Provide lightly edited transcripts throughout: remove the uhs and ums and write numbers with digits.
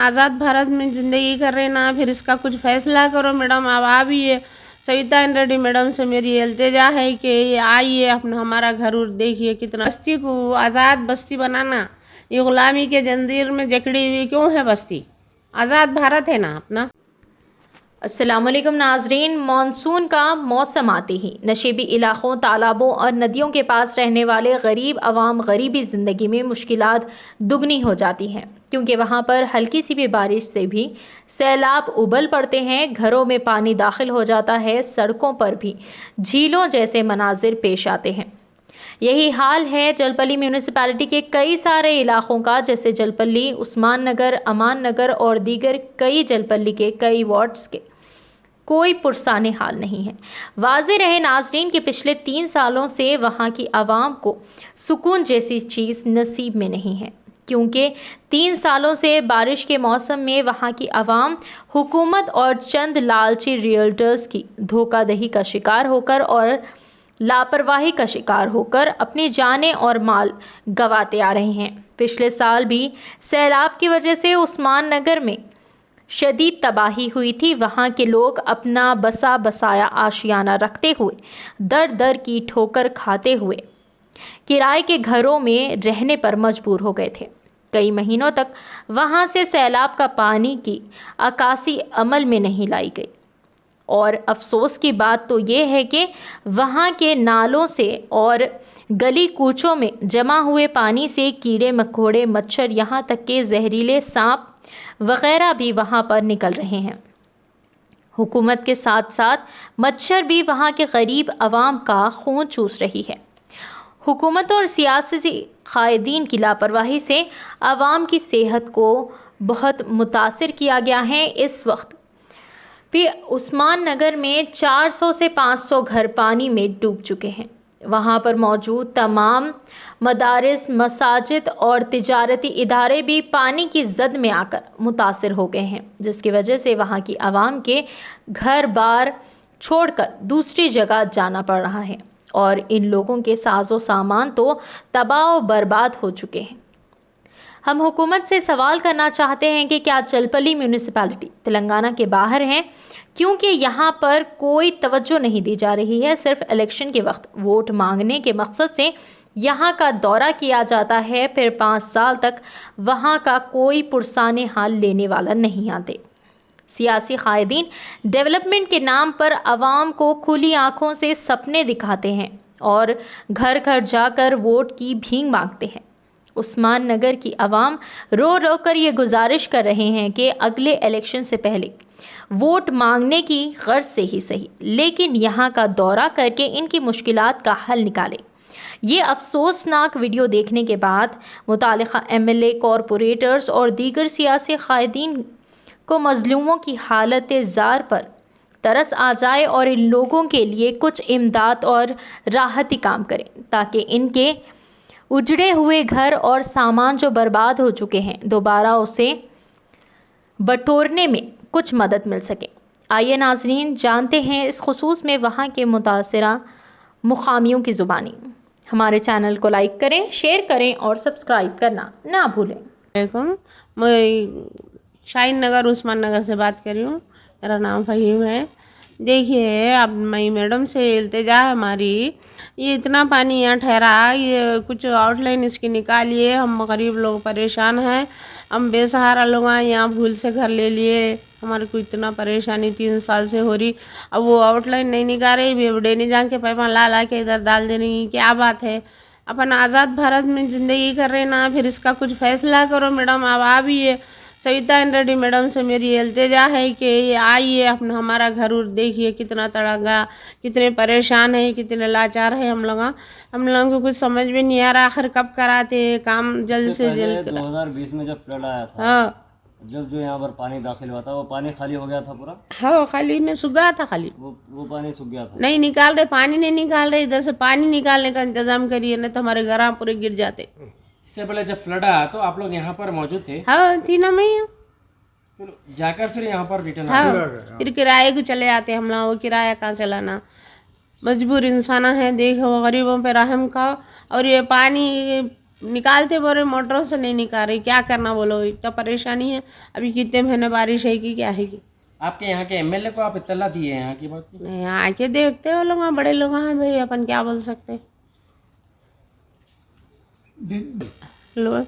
आज़ाद भारत में ज़िंदगी कर रहे ना, फिर इसका कुछ फैसला करो मैडम। अब आ भी है सविता रेड्डी मैडम से मेरी इल्तिजा है कि आइए अपना हमारा घर उर देखिए। कितना बस्ती को आज़ाद बस्ती बनाना, ये गुलामी के जंजीर में जकड़ी हुई क्यों है बस्ती? आज़ाद भारत है ना अपना। अस्सलामुअलैकुम नाजरीन, मानसून का मौसम आते ही नशीबी इलाकों, तालाबों और नदियों के पास रहने वाले गरीब आवाम गरीबी ज़िंदगी में मुश्किलात दुगनी हो जाती हैं, क्योंकि वहाँ पर हल्की सी भी बारिश से भी सैलाब उबल पड़ते हैं, घरों में पानी दाखिल हो जाता है, सड़कों पर भी झीलों जैसे मनाजिर पेश आते हैं। यही हाल है जलपल्ली म्यूनिसिपैलिटी के कई सारे इलाकों का, जैसे जलपल्ली, उस्मान नगर, अमान नगर और दीगर कई जलपल्ली के कई वार्ड्स के कोई पुरसाने हाल नहीं है। वाज़े रहे नाजरीन कि पिछले 3 सालों से वहाँ की आवाम को सुकून जैसी चीज़ नसीब में नहीं है, क्योंकि 3 सालों से बारिश के मौसम में वहाँ की आवाम हुकूमत और चंद लालची रियल्टर्स की धोखाधड़ी का शिकार होकर और लापरवाही का शिकार होकर अपनी जानें और माल गंवाते आ रहे हैं। पिछले साल भी सैलाब की वजह से उस्मान नगर में शदीद तबाही हुई थी। वहाँ के लोग अपना बसा बसाया आशियाना रखते हुए, दर दर की ठोकर खाते हुए किराए के घरों में रहने पर मजबूर हो गए थे। कई महीनों तक वहाँ से सैलाब का पानी की अक्कासी अमल में नहीं लाई गई। और अफसोस की बात तो ये है कि वहाँ के नालों से और गली कूचों में जमा हुए पानी से कीड़े मकोड़े, मच्छर, यहाँ तक के जहरीले सांप वगैरह भी वहाँ पर निकल रहे हैं। हुकूमत के साथ साथ मच्छर भी वहाँ के गरीब आवाम का खून चूस रही है। हुकूमत और सियासी कायदीन की लापरवाही से आवाम की सेहत को बहुत मुतासिर किया गया है। इस वक्त भी उस्मान नगर में 400 से 500 घर पानी में डूब चुके हैं। वहाँ पर मौजूद तमाम मदारिस, मसाजिद और तिजारती इदारे भी पानी की जद में आकर मुतासिर हो गए हैं, जिसकी वजह से वहाँ की आवाम के घर बार छोड़कर दूसरी जगह जाना पड़ रहा है और इन लोगों के साजो सामान तो तबाह व बर्बाद हो चुके हैं। हम हुकूमत से सवाल करना चाहते हैं कि क्या जलपल्ली म्यूनिसिपैलिटी तेलंगाना के बाहर है, क्योंकि यहाँ पर कोई तवज्जो नहीं दी जा रही है। सिर्फ इलेक्शन के वक्त वोट मांगने के मकसद से यहाँ का दौरा किया जाता है, फिर 5 साल तक वहाँ का कोई पुरसाने हाल लेने वाला नहीं आते। सियासी कायदीन डेवलपमेंट के नाम पर आवाम को खुली आंखों से सपने दिखाते हैं और घर घर जाकर वोट की भीख मांगते हैं। उस्मान नगर की आवाम रो रो कर ये गुजारिश कर रहे हैं कि अगले इलेक्शन से पहले वोट मांगने की गर्ज से ही सही, लेकिन यहाँ का दौरा करके इनकी मुश्किलात का हल निकालें। ये अफसोसनाक वीडियो देखने के बाद मुतालिका एमएलए, कॉरपोरेटर्स और दीगर सियासी कायदीन को मजलूमों की हालत ज़ार पर तरस आ जाए और इन लोगों के लिए कुछ इमदाद और राहती काम करें, ताकि इनके उजड़े हुए घर और सामान जो बर्बाद हो चुके हैं दोबारा उसे बटोरने में कुछ मदद मिल सके। आइए नाजरीन जानते हैं इस खुसूस में वहाँ के मुतासिरा मुकामियों की ज़ुबानी। हमारे चैनल को लाइक करें, शेयर करें और सब्सक्राइब करना ना भूलें। मैं शाहीन नगर, उस्मान नगर से बात कर रही हूँ। मेरा नाम फ़हीम है। देखिए, अब मई मैडम से इल्तिजा है हमारी, ये इतना पानी यहाँ ठहरा, ये कुछ आउटलाइन इसकी निकालिए। हम गरीब लोग परेशान हैं, हम बेसहारा लोग हैं, यहाँ भूल से घर ले लिए। हमारे को इतना परेशानी 3 साल से हो रही, अब वो आउटलाइन नहीं निकाल रही, बेवड़े जान के पैपा ला ला के इधर डाल दे रही। क्या बात है? अपन आज़ाद भारत में ज़िंदगी कर रहे ना, फिर इसका कुछ फैसला करो मैडम। अब आ भी है सविता रेड्डी मैडम से मेरी इल्तिजा है कि आइए अपना हमारा घर उर देखिए। कितना तड़ंगा, कितने परेशान है, कितने लाचार है हम लोगों को कुछ समझ में नहीं आ रहा। आखिर कब कराते काम जल्द से जल्द। 2020 में जब फ्लड आया था, हाँ, जब जो यहाँ पर पानी दाखिल हुआ था, वो पानी खाली हो गया था पूरा। हाँ, खाली ने सूख गया था, खाली वो पानी सूख गया था। नहीं निकाल रहे, पानी नहीं निकाल रहे। इधर से पानी निकालने का इंतजाम करिए, नहीं तो हमारे घर पूरे गिर जाते। इससे पहले जब फ्लड आया तो आप लोग यहाँ पर मौजूद थे? हाँ, थी ना मैं। जाकर फिर यहाँ पर रिटर्न हाँ, फिर किराए को चले आते हम लोग। वो किराया कहाँ से लाना, मजबूर इंसान है। देखो गरीबों पे रहम का। और ये पानी निकालते बोरे मोटरों से नहीं निकाल रही, क्या करना बोलो, इतना परेशानी है। अभी कितने महीने बारिश है कि क्या है कि आपके यहाँ के एमएलए को आप इत्तला दिए हैं यहाँ की बात की? नहीं, आके देखते हो लोग, बड़े लोग हैं भाई, अपन क्या बोल सकते। लो,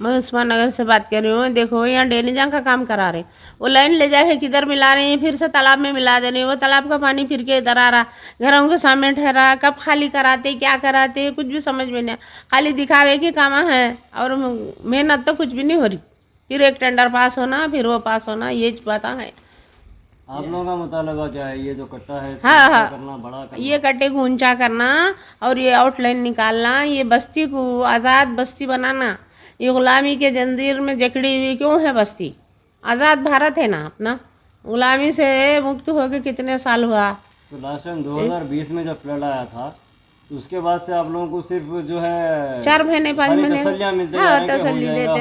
मैं उस्मान नगर से बात कर रही हूँ। देखो यहाँ डेनिजा का काम करा रहे, वो लाइन ले जाके किधर मिला रहे हैं, फिर से तालाब में मिला दे रहे हैं। वो तालाब का पानी फिर के इधर आ रहा, घरों के सामने ठहरा। कब खाली कराते, क्या कराते, कुछ भी समझ में नहीं आया। खाली दिखावे की काम है और मेहनत तो कुछ भी नहीं हो रही। फिर एक टेंडर पास होना, फिर वो पास होना, ये बात है। आप लोगों का मुतालबा क्या है? ये जो कट्टा है इसको हाँ, ऊंचा हाँ। करना, बड़ा करना। ये कट्टे को ऊंचा करना और ये आउटलाइन निकालना, ये बस्ती को आज़ाद बस्ती बनाना। ये गुलामी के जंजीर में जकड़ी हुई क्यों है बस्ती? आज़ाद भारत है ना अपना, गुलामी से मुक्त होके कितने साल हुआ। तो लास्ट टाइम 2020 में जब फ्लड आया था तो उसके बाद से आप लोगों को सिर्फ जो है 4 महीने 5 खाली महीने तसल्लियां मिलती जा हाँ, रही हैं कि तसल्ली हो जाएगा,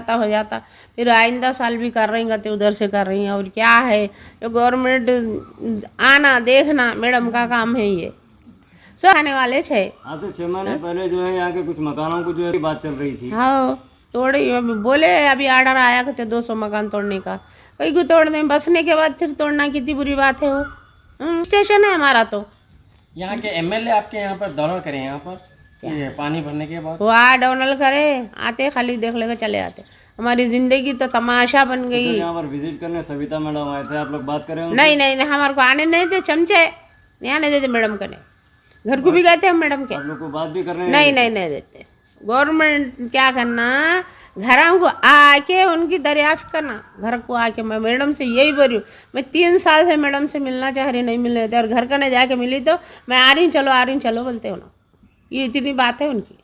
देते हो जाता। फिर आइंदा साल भी कर रही हैं, उधर से कर रही हैं। और क्या है, ये गवर्नमेंट आना देखना मैडम का काम है। ये सो आने वाले छे। आज से 6 महीने पहले जो है यहाँ के कुछ मकानों को जो है बात चल रही थी। हाँ, तोड़ी बोले अभी ऑर्डर आया करते 200 मकान तोड़ने का। कहीं को तोड़ दें, बसने के बाद फिर तोड़ना कितनी बुरी बात है। वो स्टेशन है हमारा, तो यहाँ के एमएलए आपके यहाँ पर दौरा करें यहाँ पर ये पानी भरने के बाद? वाह डोनल करे, आते खाली देख लेकर चले आते। हमारी जिंदगी तो तमाशा बन गई। यहाँ पर विजिट करने सविता मैडम आए थे, आप लोग बात करें? नहीं नहीं नहीं, हमारे को आने नहीं थे, चमचे नहीं आने देते मैडम के। घर को भी गए थे हम मैडम के, आप लोग को बात भी कर रहे हैं? नहीं नहीं नहीं देते। गवर्नमेंट क्या करना, घरों को आके उनकी दरियाफ्त करना। घर को आके मैं मैडम से यही बोल रही हूँ, मैं 3 साल से मैडम से मिलना चाह रही, नहीं मिलने देते। और घर का नहीं जाके मिली तो मैं आ रही हूँ, चलो आ रही हूँ, चलो बोलते हो ना। ये इतनी बात है उनकी।